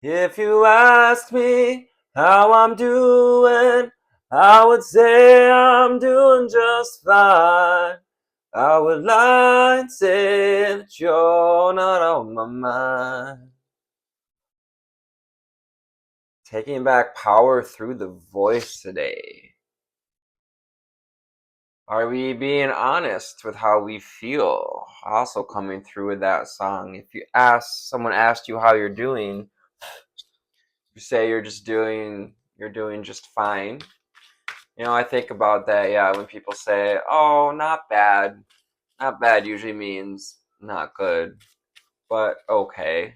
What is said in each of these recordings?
If you ask me how I'm doing, I would say I'm doing just fine. I would lie and say that you're not on my mind. Taking back power through the voice today. Are we being honest with how we feel? Also coming through with that song. If someone asked you how you're doing, you say you're doing just fine. I think about that, yeah, when people say, oh, not bad. Not bad usually means not good, but okay.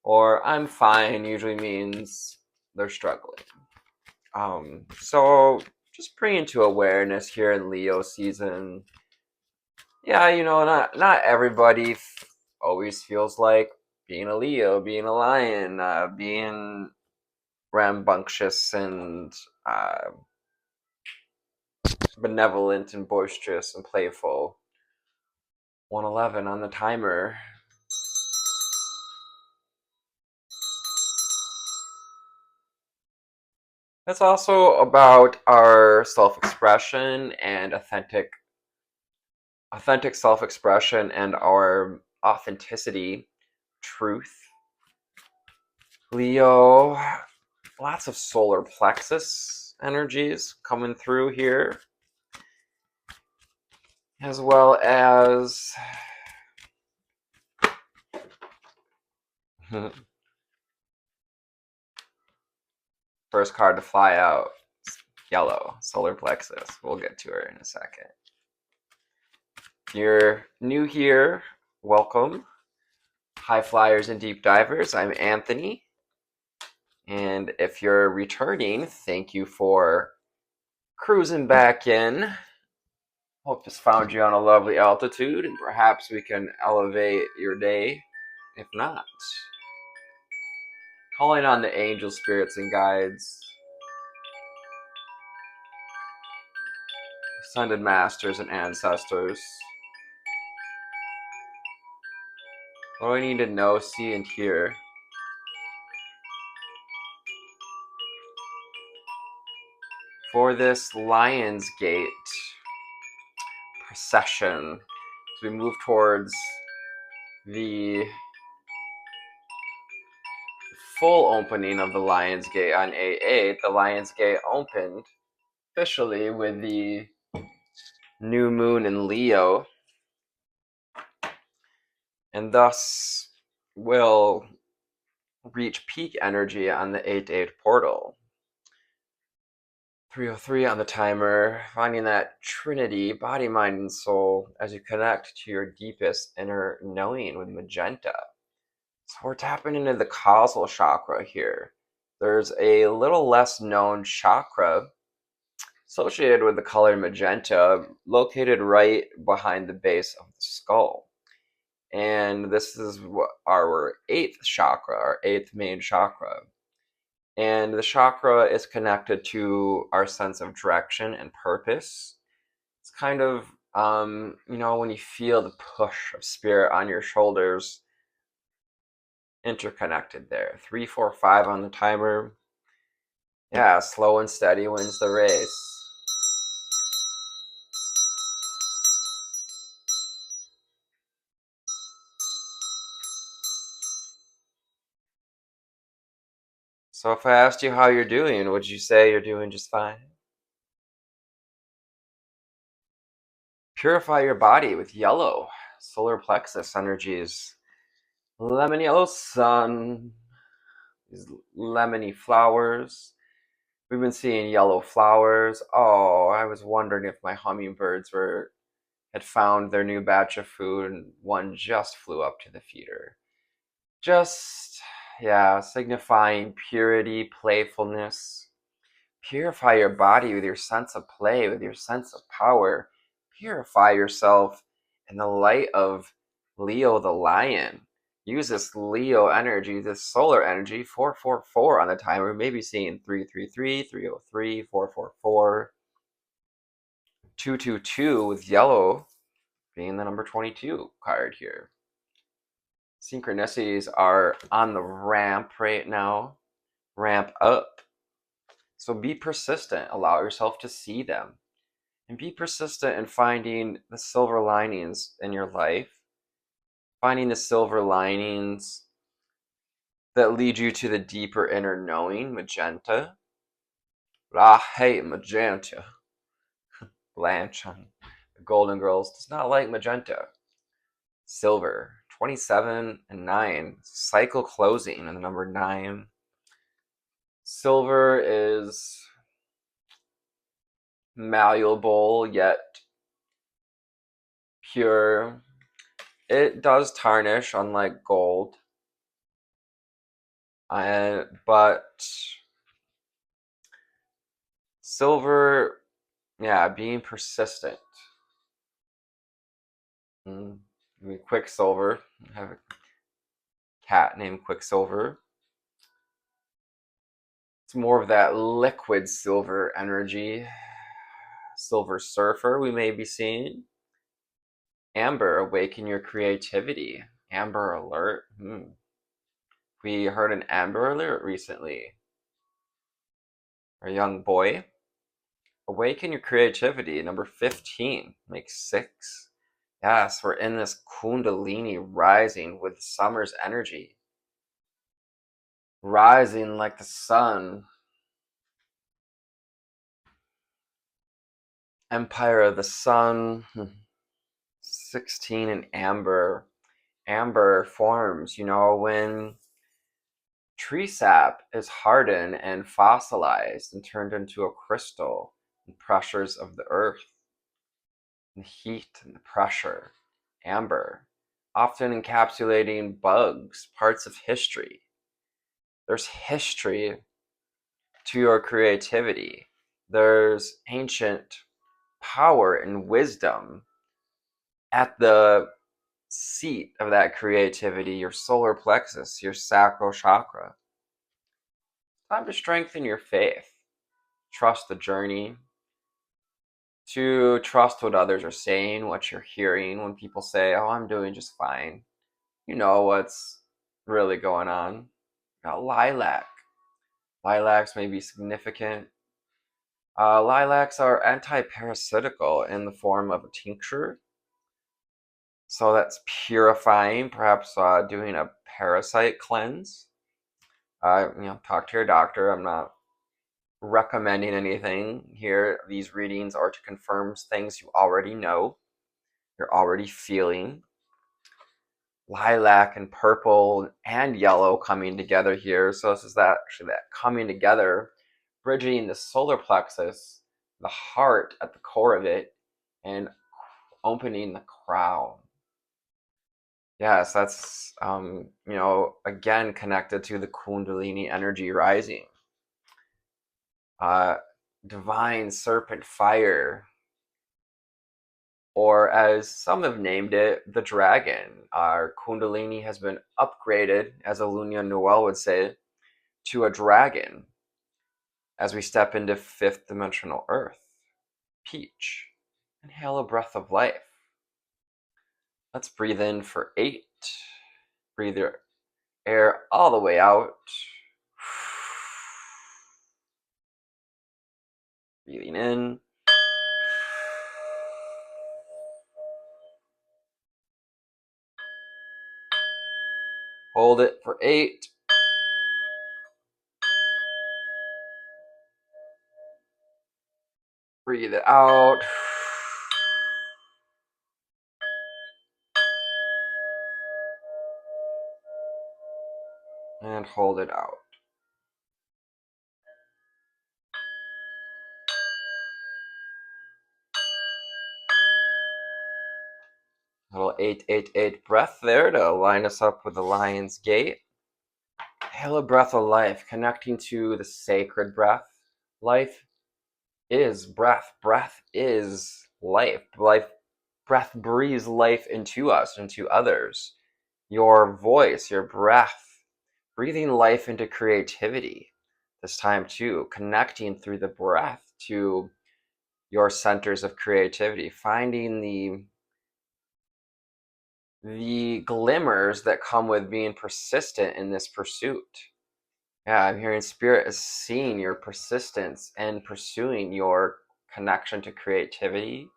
Or I'm fine usually means they're struggling. So just bring into awareness here in Leo season. Yeah, not everybody always feels like being a Leo, being a lion, being rambunctious and benevolent and boisterous and playful. 111 on the timer. It's also about our self-expression and authentic self-expression and our authenticity, truth. Leo, lots of solar plexus energies coming through here, as well as first card to fly out, yellow, solar plexus. We'll get to her in a second. If you're new here, welcome. High flyers and deep divers, I'm Anthony. And if you're returning, thank you for cruising back in. Hope this found you on a lovely altitude, and perhaps we can elevate your day. If not, calling on the angel spirits and guides, ascended masters and ancestors. What do I need to know, see, and hear? For this Lion's Gate procession, as we move towards the full opening of the Lion's Gate on 8/8, the Lion's Gate opened officially with the new moon in Leo, and thus will reach peak energy on the 8/8 portal. 303 on the timer, finding that trinity, body, mind, and soul, as you connect to your deepest inner knowing with magenta. So we're tapping into the causal chakra here. There's a little less known chakra associated with the color magenta, located right behind the base of the skull. And this is our 8th chakra, our 8th main chakra. And the chakra is connected to our sense of direction and purpose. It's kind of, when you feel the push of spirit on your shoulders, interconnected there. 345 on the timer. Yeah, slow and steady wins the race. So if I asked you how you're doing, would you say you're doing just fine? Purify your body with yellow, solar plexus energies. Lemon yellow sun, these lemony flowers. We've been seeing yellow flowers. Oh, I was wondering if my hummingbirds had found their new batch of food and one just flew up to the feeder. Just, yeah, signifying purity, playfulness. Purify your body with your sense of play, with your sense of power. Purify yourself in the light of Leo the lion. Use this Leo energy, this solar energy, 444 on the timer. Maybe seeing 333, 303, 444, 222 with yellow being the number 22 card here. Synchronicities are on the ramp right now. Ramp up. So be persistent. Allow yourself to see them. And be persistent in finding the silver linings in your life. Finding the silver linings that lead you to the deeper inner knowing, magenta. But I hate magenta. Blanche on the Golden Girls does not like magenta. Silver, 27 and 9. Cycle closing, and the number 9. Silver is malleable yet pure. It does tarnish, unlike gold. But silver, yeah, being persistent. Quicksilver. I have a cat named Quicksilver. It's more of that liquid silver energy. Silver Surfer we may be seeing. Amber, awaken your creativity. Amber Alert. We heard an Amber Alert recently. A young boy. Awaken your creativity. Number 15. Makes 6. Yes, we're in this Kundalini rising with summer's energy. Rising like the sun. Empire of the Sun. 16 in Amber. Amber forms, when tree sap is hardened and fossilized and turned into a crystal, and pressures of the earth, and the heat and the pressure. Amber, often encapsulating bugs, parts of history. There's history to your creativity. There's ancient power and wisdom at the seat of that creativity, your solar plexus, your sacral chakra. Time to strengthen your faith. Trust the journey. To trust what others are saying, what you're hearing. When people say, oh, I'm doing just fine, you know what's really going on. Got lilac. Lilacs may be significant. Lilacs are anti-parasitical in the form of a tincture. So that's purifying, perhaps doing a parasite cleanse. Talk to your doctor. I'm not recommending anything here. These readings are to confirm things you already know, you're already feeling. Lilac and purple and yellow coming together here. So this is that coming together, bridging the solar plexus, the heart at the core of it, and opening the crown. Yes, that's again connected to the Kundalini energy rising. Divine serpent fire, or as some have named it, the dragon. Our Kundalini has been upgraded, as Alunia Noel would say, to a dragon as we step into 5th dimensional earth. Peach. Inhale a breath of life. Let's breathe in for 8. Breathe your air all the way out. Breathing in. Hold it for 8. Breathe it out. And hold it out. Little 888 breath there to line us up with the Lion's Gate. Hail a breath of life, connecting to the sacred breath. Life is breath. Breath is life. Breath breathes life into us, into others. Your voice, your breath, breathing life into creativity. This time too, connecting through the breath to your centers of creativity, finding the the glimmers that come with being persistent in this pursuit. Yeah, I'm hearing Spirit is seeing your persistence and pursuing your connection to creativity.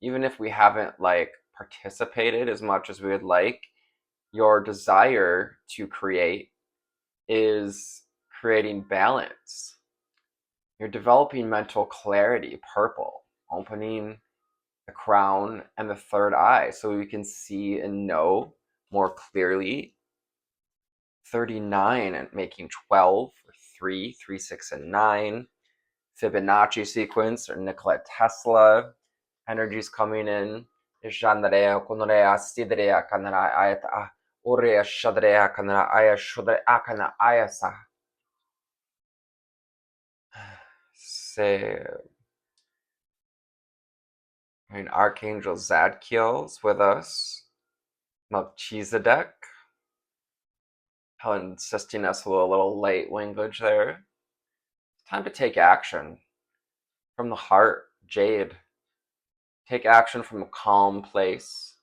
Even if we haven't like participated as much as we would like, your desire to create is creating balance. You're developing mental clarity, purple, opening the crown and the third eye so we can see and know more clearly. 39 and making 12 or 3, 3, 6, and 9. Fibonacci sequence or Nikola Tesla. Energies coming in. Ishandrea, Kunorea, Sidrea, Kanara, Ayata, Urea, Shadrea, Kanara, Aya, Shudre, Akana, Ayasa. Say, Archangel Zadkiel's with us. Melchizedek. Insisting us with a little light language there. Time to take action. From the heart, Jade. Take action from a calm place.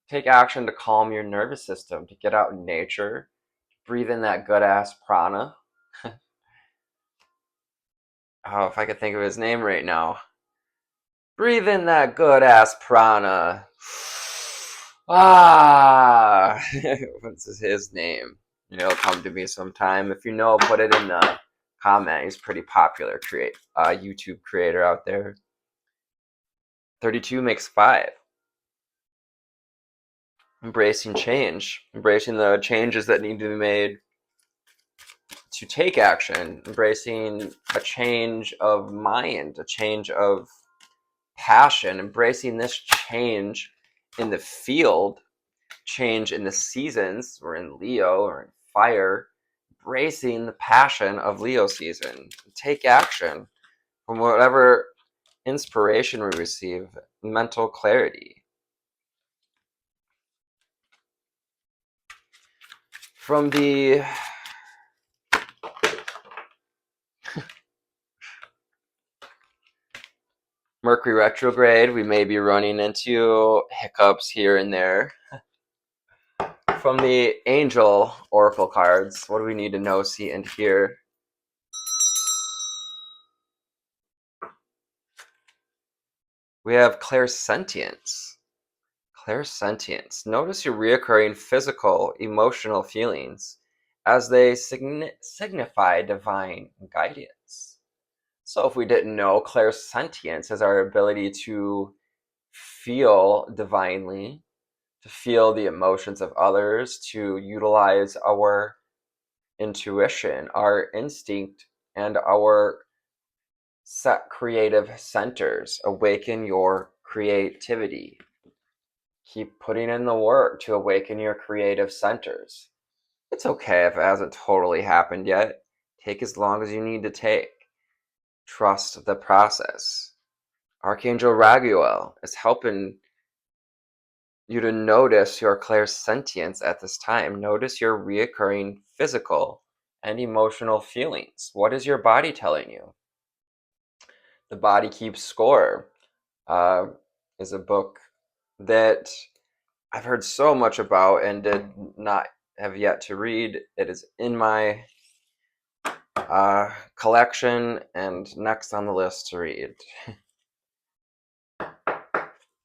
Take action to calm your nervous system, to get out in nature. Breathe in that good-ass prana. Oh, if I could think of his name right now. Breathe in that good-ass prana. Ah! What's his name? It'll come to me sometime. If you know, put it in the comment. He's a pretty popular YouTube creator out there. 32 makes 5. Embracing change. Embracing the changes that need to be made to take action. Embracing a change of mind, a change of passion. Embracing this change in the field, change in the seasons. We're in Leo or in fire. Embracing the passion of Leo season. Take action from whatever inspiration we receive. Mental clarity. From the Mercury retrograde, we may be running into hiccups here and there. From the Angel Oracle cards, what do we need to know, see, and hear? We have clairsentience. Clairsentience. Notice your reoccurring physical, emotional feelings as they signify divine guidance. So if we didn't know, clairsentience is our ability to feel divinely, to feel the emotions of others, to utilize our intuition, our instinct, and our set creative centers. Awaken your creativity. Keep putting in the work to awaken your creative centers. It's okay if it hasn't totally happened yet. Take as long as you need to take. Trust the process. Archangel Raguel is helping you to notice your clairsentience at this time. Notice your reoccurring physical and emotional feelings. What is your body telling you? The Body Keeps Score is a book that I've heard so much about and did not have yet to read. It is in my collection and next on the list to read.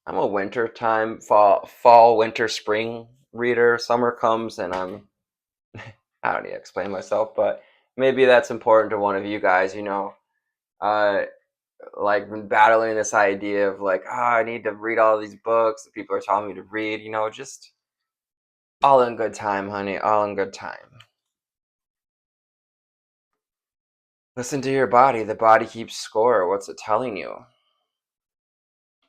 I'm a winter time, fall, winter, spring reader. Summer comes and I don't need to explain myself, but maybe that's important to one of you guys, like been battling this idea of like, I need to read all these books that people are telling me to read, just all in good time, honey, all in good time. Listen to your body. The body keeps score. What's it telling you?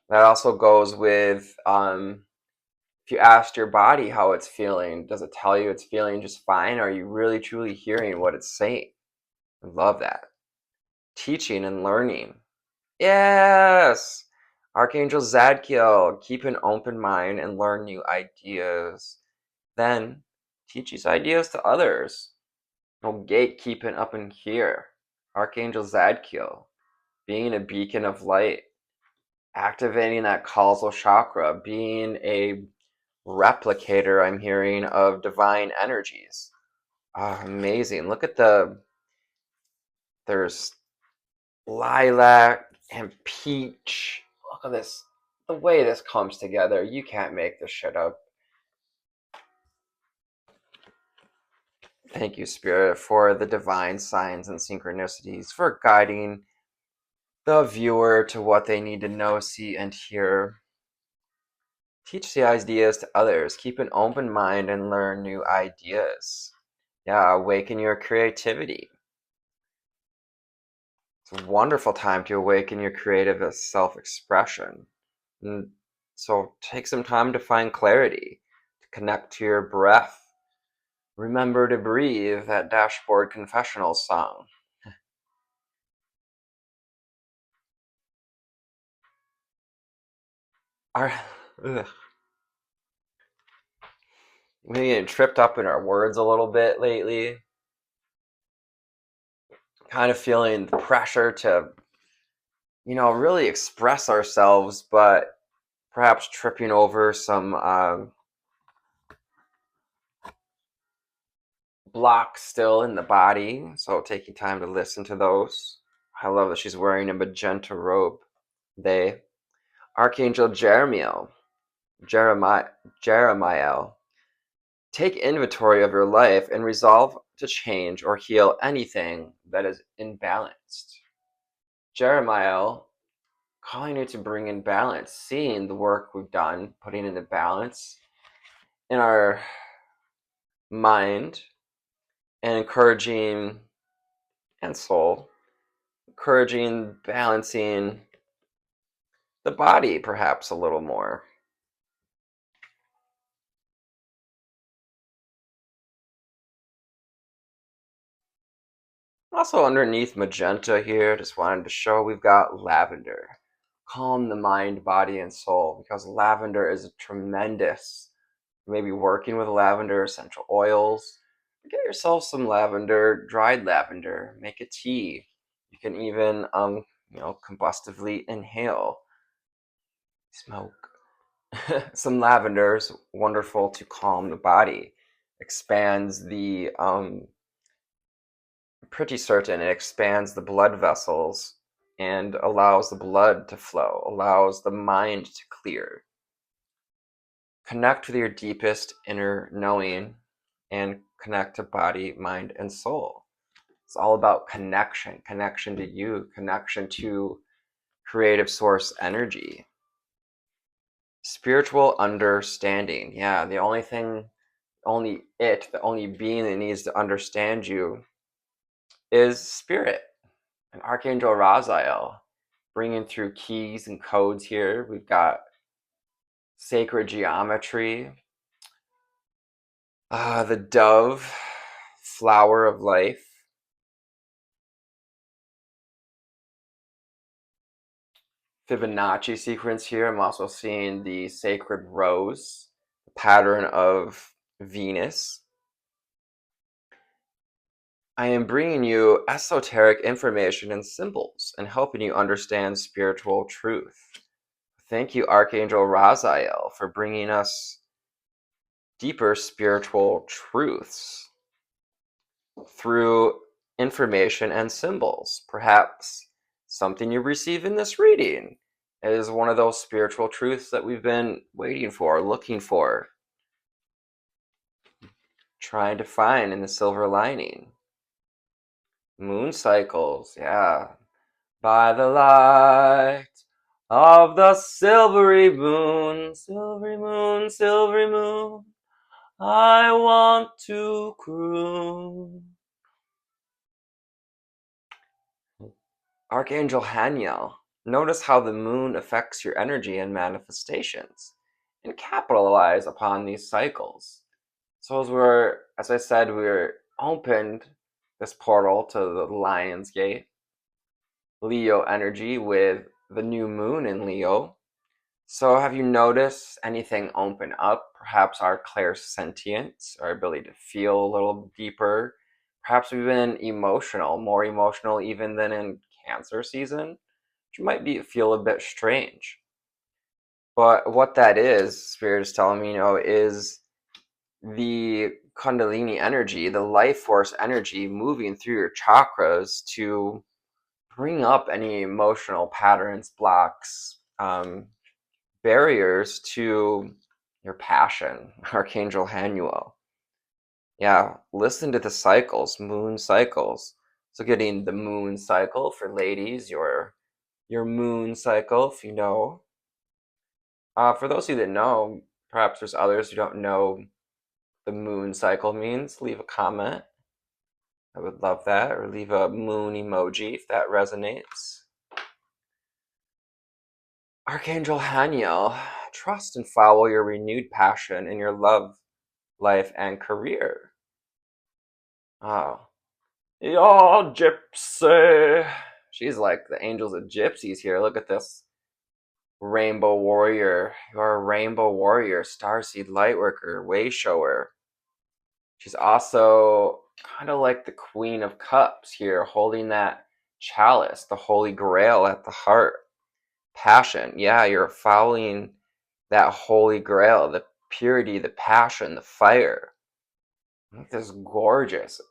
That also goes with if you asked your body how it's feeling, does it tell you it's feeling just fine? Or are you really truly hearing what it's saying? I love that. Teaching and learning. Yes! Archangel Zadkiel, keep an open mind and learn new ideas. Then teach these ideas to others. No gatekeeping up in here. Archangel Zadkiel, being a beacon of light, activating that causal chakra, being a replicator, I'm hearing, of divine energies. Amazing. Look at there's lilac and peach. Look at this. The way this comes together. You can't make this shit up. Thank you, Spirit, for the divine signs and synchronicities, for guiding the viewer to what they need to know, see, and hear. Teach the ideas to others. Keep an open mind and learn new ideas. Yeah, awaken your creativity. It's a wonderful time to awaken your creative self-expression. And so take some time to find clarity, to connect to your breath. Remember to breathe, that dashboard confessional song. Ugh. We're getting tripped up in our words a little bit lately. Kind of feeling the pressure to, really express ourselves, but perhaps tripping over some blocks still in the body. So taking time to listen to those. I love that she's wearing a magenta robe. Archangel Jeremiah, take inventory of your life and resolve to change or heal anything that is imbalanced. Jeremiah, calling you to bring in balance, seeing the work we've done, putting into balance in our mind, and encouraging and soul, encouraging, balancing the body perhaps a little more. Also underneath magenta here, just wanted to show we've got lavender. Calm the mind, body, and soul, because lavender is a tremendous, maybe working with lavender essential oils. Get yourself some lavender, dried lavender, make a tea. You can even, combustively inhale, smoke. Some lavender is wonderful to calm the body, expands the, pretty certain it expands the blood vessels and allows the blood to flow, allows the mind to clear. Connect with your deepest inner knowing and connect to body, mind, and soul. It's all about connection to you, connection to creative source energy. Spiritual understanding. Yeah, the only being that needs to understand you is spirit. And Archangel Raziel, bringing through keys and codes here. We've got sacred geometry, the dove, flower of life, Fibonacci sequence here. I'm also seeing the sacred rose, the pattern of Venus. I am bringing you esoteric information and symbols and helping you understand spiritual truth. Thank you, Archangel Raziel, for bringing us deeper spiritual truths through information and symbols. Perhaps something you receive in this reading is one of those spiritual truths that we've been waiting for, looking for, trying to find in the silver lining. Moon cycles, yeah. By the light of the silvery moon, silvery moon, silvery moon, I want to croon. Archangel Haniel, notice how the moon affects your energy and manifestations, and capitalize upon these cycles. So as I said, we're opened this portal to the Lion's Gate, Leo energy with the new moon in Leo. So have you noticed anything open up? Perhaps our clairsentience, our ability to feel a little deeper. Perhaps we've been emotional, more emotional even than in Cancer season. You might feel a bit strange. But what that is, Spirit is telling me, is the Kundalini energy, the life force energy moving through your chakras to bring up any emotional patterns, blocks, barriers to your passion. Archangel Hanuel. Yeah, listen to the cycles, moon cycles. So getting the moon cycle for ladies, your moon cycle, if you know. For those of you that know, perhaps there's others who don't know the moon cycle means, leave a comment. I would love that. Or leave a moon emoji if that resonates. Archangel Haniel, trust and follow your renewed passion in your love, life, and career. Oh. Yo, Gypsy! She's like the angels of gypsies here. Look at this. Rainbow warrior. You're a rainbow warrior, starseed lightworker, way shower. She's also kind of like the Queen of Cups here, holding that chalice, the Holy Grail at the heart. Passion. Yeah, you're following that Holy Grail, the purity, the passion, the fire. This gorgeous,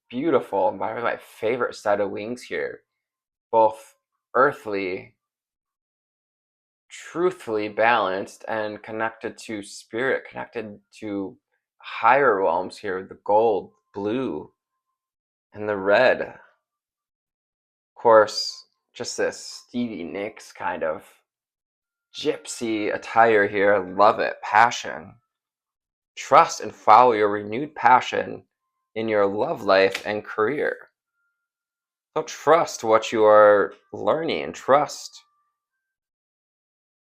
beautiful, and probably my favorite set of wings here. Both earthly, truthfully balanced, and connected to spirit, connected to higher realms here, the gold, blue, and the red. Of course, just this Stevie Nicks kind of gypsy attire here. Love it. Passion. Trust and follow your renewed passion in your love life and career. So trust what you are learning. Trust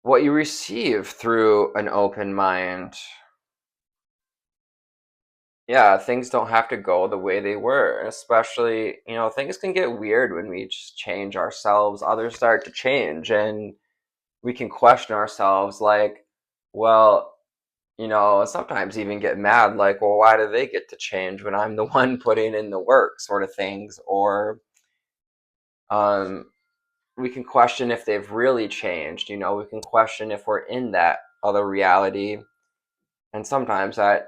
what you receive through an open mind. Yeah, things don't have to go the way they were. Especially, things can get weird when we just change ourselves. Others start to change, and we can question ourselves like, well, sometimes even get mad, like, well, why do they get to change when I'm the one putting in the work, sort of things. Or we can question if they've really changed. We can question if we're in that other reality. And sometimes that's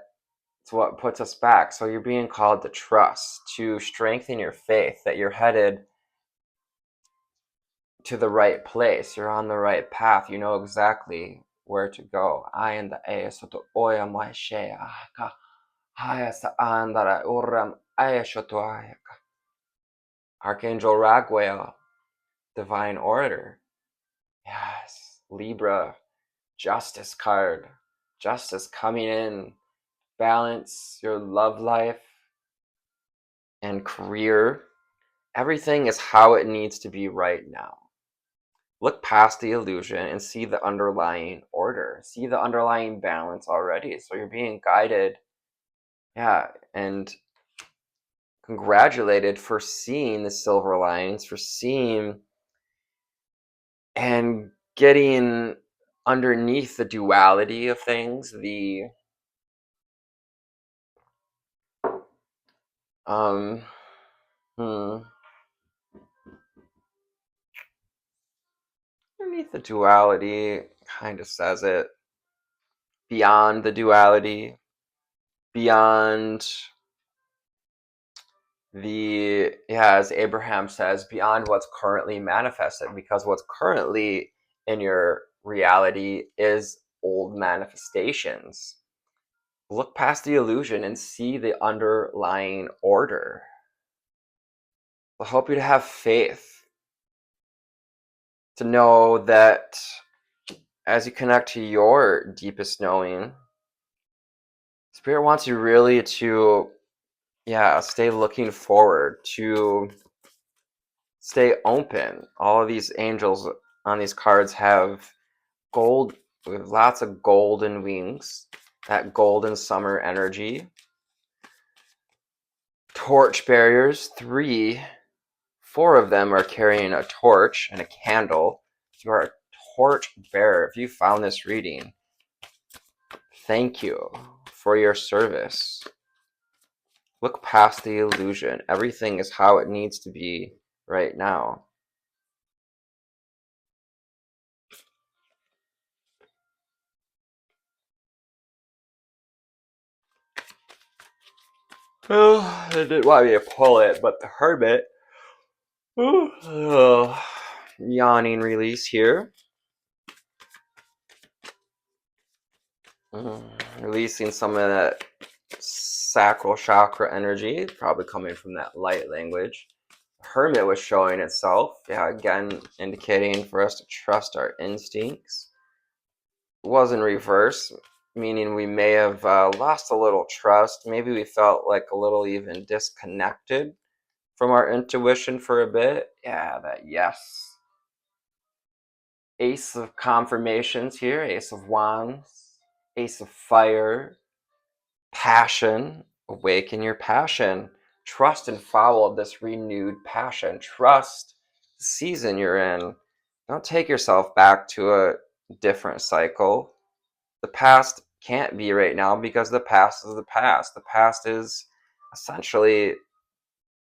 what puts us back. So you're being called to trust, to strengthen your faith that you're headed to the right place. You're on the right path. You know exactly where to go. I am the A, so to oya mai she aka. Andara uram ayashotoayaka. Archangel Raguel, Divine Orator. Yes, Libra, Justice card. Justice coming in. Balance your love life and career. Everything is how it needs to be right now. Look past the illusion and see the underlying order. See the underlying balance already. So you're being guided. Yeah, and congratulated for seeing the silver linings, for seeing and getting underneath the duality of things, the um underneath the duality kind of says it. Beyond the duality, beyond as Abraham says, beyond what's currently manifested, because what's currently in your reality is old manifestations. Look past the illusion and see the underlying order. I hope you to have faith, to know that as you connect to your deepest knowing, Spirit wants you really to stay looking forward, to stay open. All of these angels on these cards have gold, with lots of golden wings, that golden summer energy. Torch barriers, 4 of them are carrying a torch and a candle. You are a torch bearer. If you found this reading, thank you for your service. Look past the illusion. Everything is how it needs to be right now. Oh, I didn't want me to pull it, but the Hermit. Oh, yawning release here. Releasing some of that sacral chakra energy, probably coming from that light language. Hermit was showing itself, yeah, again indicating for us to trust our instincts. It was in reverse, meaning we may have lost a little trust. Maybe we felt like a little even disconnected from our intuition for a bit. Yeah, that yes. Ace of confirmations here, Ace of Wands, Ace of Fire, passion. Awaken your passion. Trust and follow this renewed passion. Trust the season you're in. Don't take yourself back to a different cycle. The past can't be right now because the past is the past. The past is essentially,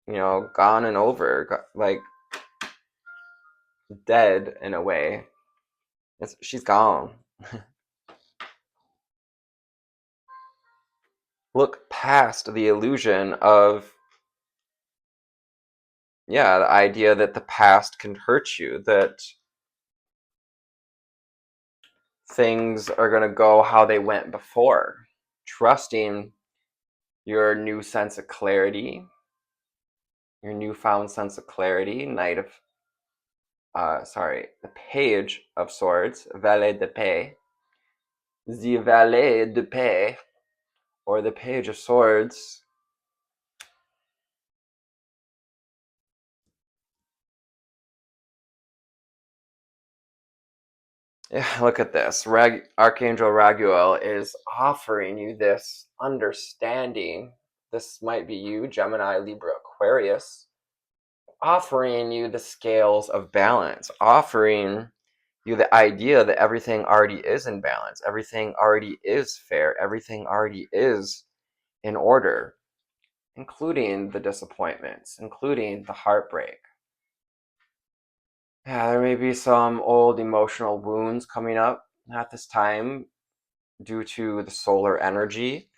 gone and over, like dead in a way. She's gone. Look past the illusion of, the idea that the past can hurt you, that things are going to go how they went before. Trusting your new sense of clarity, your newfound sense of clarity. The Page of Swords, Valet de Paix. The Valet de Paix, or the Page of Swords. Yeah, look at this. Archangel Raguel is offering you this understanding. This might be you, Gemini, Libra, Aquarius, offering you the scales of balance, offering you the idea that everything already is in balance, everything already is fair, everything already is in order, including the disappointments, including the heartbreak. Yeah, there may be some old emotional wounds coming up at this time due to the solar energy,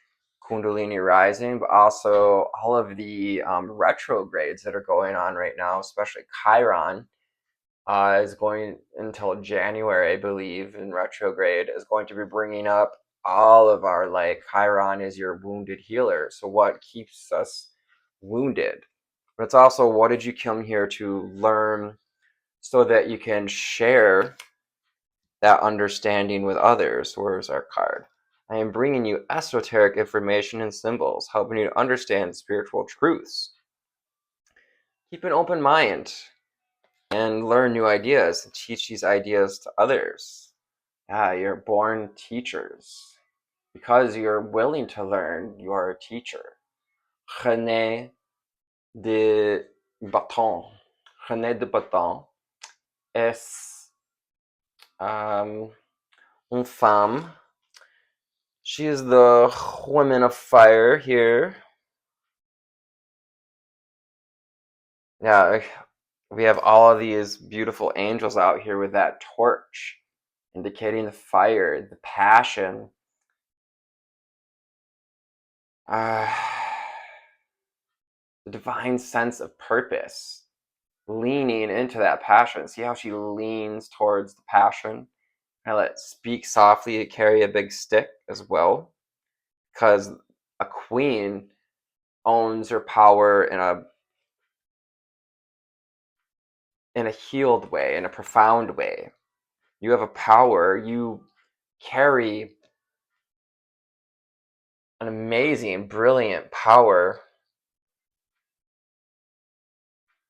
Kundalini rising, but also all of the retrogrades that are going on right now, especially Chiron is going until January, I believe, in retrograde, is going to be bringing up all of our, Chiron is your wounded healer. So what keeps us wounded? But it's also, what did you come here to learn so that you can share that understanding with others? Where's our card? I am bringing you esoteric information and symbols, helping you to understand spiritual truths. Keep an open mind and learn new ideas and teach these ideas to others. You're born teachers. Because you're willing to learn, you are a teacher. René de Bâton. René de Bâton es une femme. She is the woman of fire here. Yeah, we have all of these beautiful angels out here with that torch, indicating the fire, the passion. The divine sense of purpose, leaning into that passion. See how she leans towards the passion? And let speak softly to carry a big stick as well, because a queen owns her power in a healed way, in a profound way. You have a power. You carry an amazing, brilliant power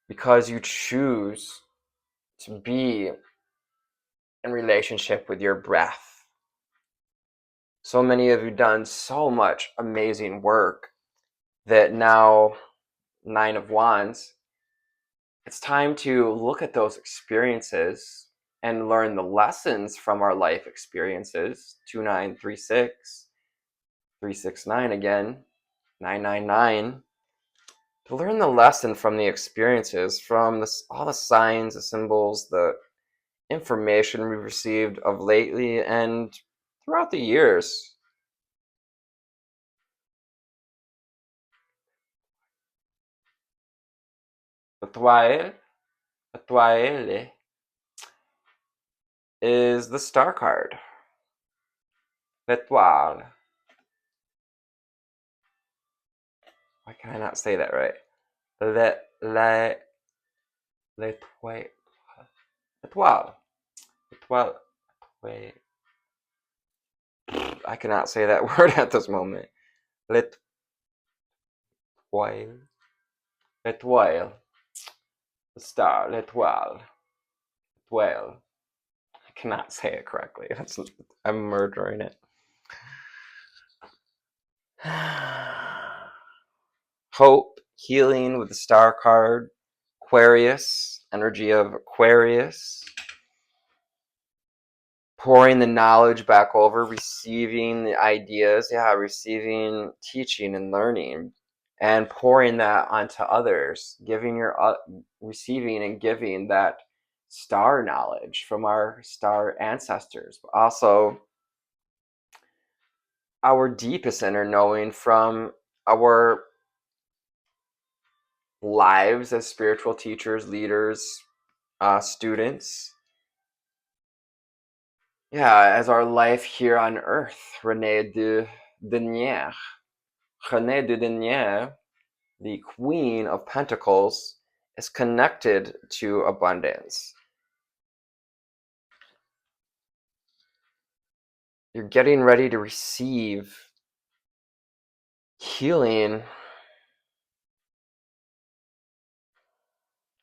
because you choose to be in relationship with your breath. So many of you done so much amazing work that now, Nine of Wands, it's time to look at those experiences and learn the lessons from our life experiences. 2936, 369 again, 999. To learn the lesson from the experiences, from all the signs, the symbols, the information we've received of lately and throughout the years. Étoile is the star card. L'étoile. Why can I not say that right? L'étoile. Étoile. Étoile. Wait. I cannot say that word at this moment. L'étoile. L'étoile. The star. L'étoile. Étoile. I cannot say it correctly. I'm murdering it. Hope, healing with the star card. Aquarius, energy of Aquarius. Pouring the knowledge back over, receiving the ideas, receiving teaching and learning, and pouring that onto others, receiving and giving that star knowledge from our star ancestors, but also our deepest inner knowing from our lives as spiritual teachers, leaders, students. As our life here on earth. René de Denier, the Queen of Pentacles, is connected to abundance. You're getting ready to receive healing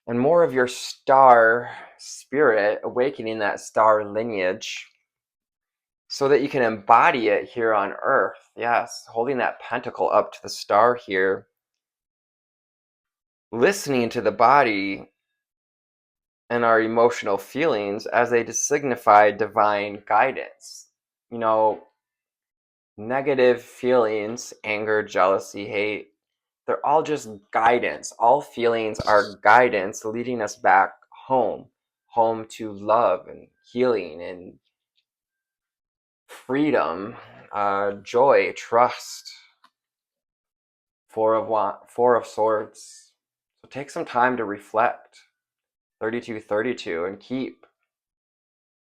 and more of your star spirit, awakening that star lineage so that you can embody it here on earth. Yes, holding that pentacle up to the star here, listening to the body and our emotional feelings as they signify divine guidance. Negative feelings, anger, jealousy, hate, they're all just guidance. All feelings are guidance leading us back home to love and healing and freedom, joy, trust. Four of Swords. So take some time to reflect. 3232, and keep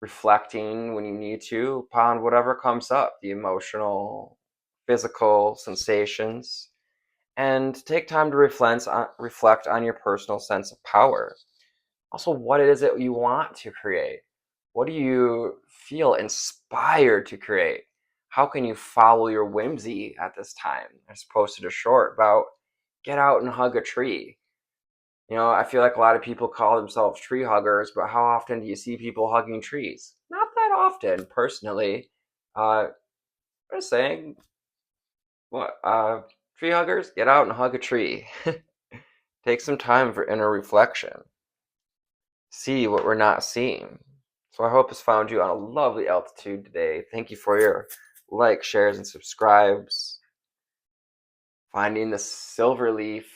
reflecting when you need to upon whatever comes up, the emotional, physical sensations, and take time to reflect on your personal sense of power. Also, what it is that you want to create. What do you feel inspired to create? How can you follow your whimsy at this time? I just posted a short about get out and hug a tree. I feel like a lot of people call themselves tree huggers, but how often do you see people hugging trees? Not that often, personally. I'm just saying, what, tree huggers, get out and hug a tree. Take some time for inner reflection. See what we're not seeing. So I hope this found you on a lovely altitude today. Thank you for your likes, shares, and subscribes. Finding the silver leaf,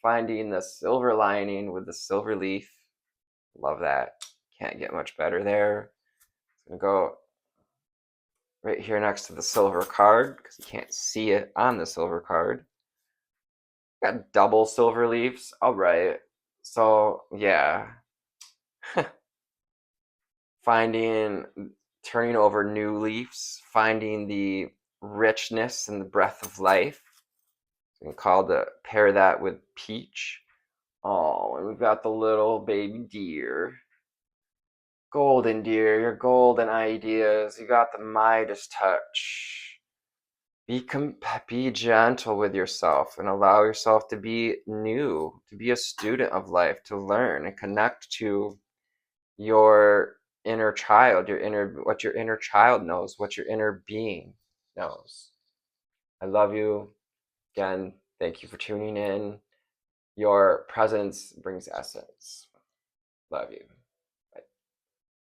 finding the silver lining with the silver leaf. Love that. Can't get much better there. I'm gonna go right here next to the silver card because you can't see it on the silver card. Got double silver leaves. All right. So yeah, turning over new leaves, finding the richness and the breath of life. You can pair that with peach. Oh, and we've got the little baby deer. Golden deer, your golden ideas. You got the Midas touch. Be gentle with yourself and allow yourself to be new, to be a student of life, to learn and connect to your inner child, what your inner child knows, what your inner being knows. I love you. Again, thank you for tuning in. Your presence brings essence. Love you.